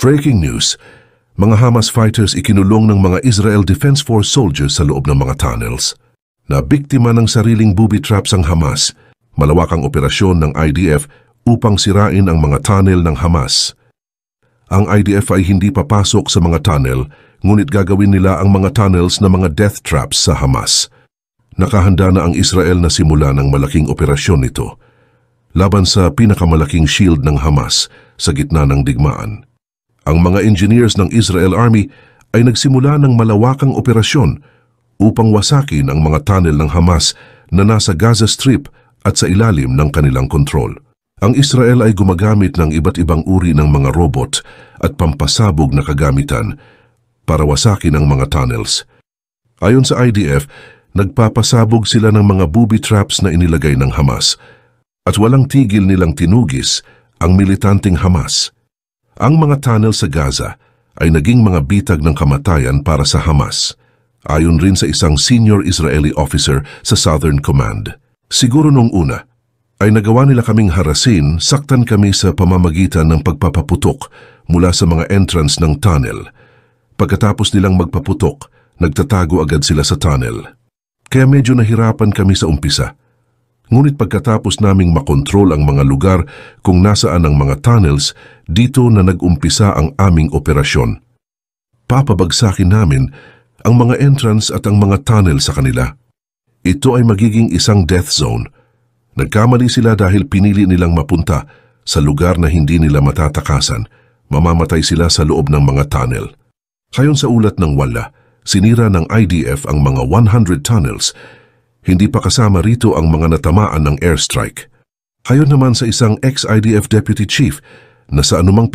Breaking news, mga Hamas fighters ikinulong ng mga Israel Defense Force soldiers sa loob ng mga tunnels. Nabiktima ng sariling booby traps ang Hamas, malawakang operasyon ng IDF upang sirain ang mga tunnel ng Hamas. Ang IDF ay hindi papasok sa mga tunnel, ngunit gagawin nila ang mga tunnels na mga death traps sa Hamas. Nakahanda na ang Israel na simula ng malaking operasyon nito, laban sa pinakamalaking shield ng Hamas sa gitna ng digmaan. Ang mga engineers ng Israel Army ay nagsimula ng malawakang operasyon upang wasakin ang mga tunnel ng Hamas na nasa Gaza Strip at sa ilalim ng kanilang kontrol. Ang Israel ay gumagamit ng iba't ibang uri ng mga robot at pampasabog na kagamitan para wasakin ang mga tunnels. Ayon sa IDF, nagpapasabog sila ng mga booby traps na inilagay ng Hamas at walang tigil nilang tinugis ang militanteng Hamas. Ang mga tunnel sa Gaza ay naging mga bitag ng kamatayan para sa Hamas, ayon rin sa isang senior Israeli officer sa Southern Command. Siguro nung una, ay nagawa nila kaming harasin, saktan kami sa pamamagitan ng pagpapaputok mula sa mga entrance ng tunnel. Pagkatapos nilang magpaputok, nagtatago agad sila sa tunnel. Kaya medyo nahirapan kami sa umpisa. Ngunit pagkatapos naming makontrol ang mga lugar kung nasaan ang mga tunnels, dito na nag-umpisa ang aming operasyon. Papabagsakin namin ang mga entrance at ang mga tunnel sa kanila. Ito ay magiging isang death zone. Nagkamali sila dahil pinili nilang mapunta sa lugar na hindi nila matatakasan. Mamamatay sila sa loob ng mga tunnel. Ayon sa ulat ng wala, sinira ng IDF ang mga 100 tunnels. Hindi pa kasama rito ang mga natamaan ng airstrike. Ayon naman sa isang ex-IDF deputy chief na sa anumang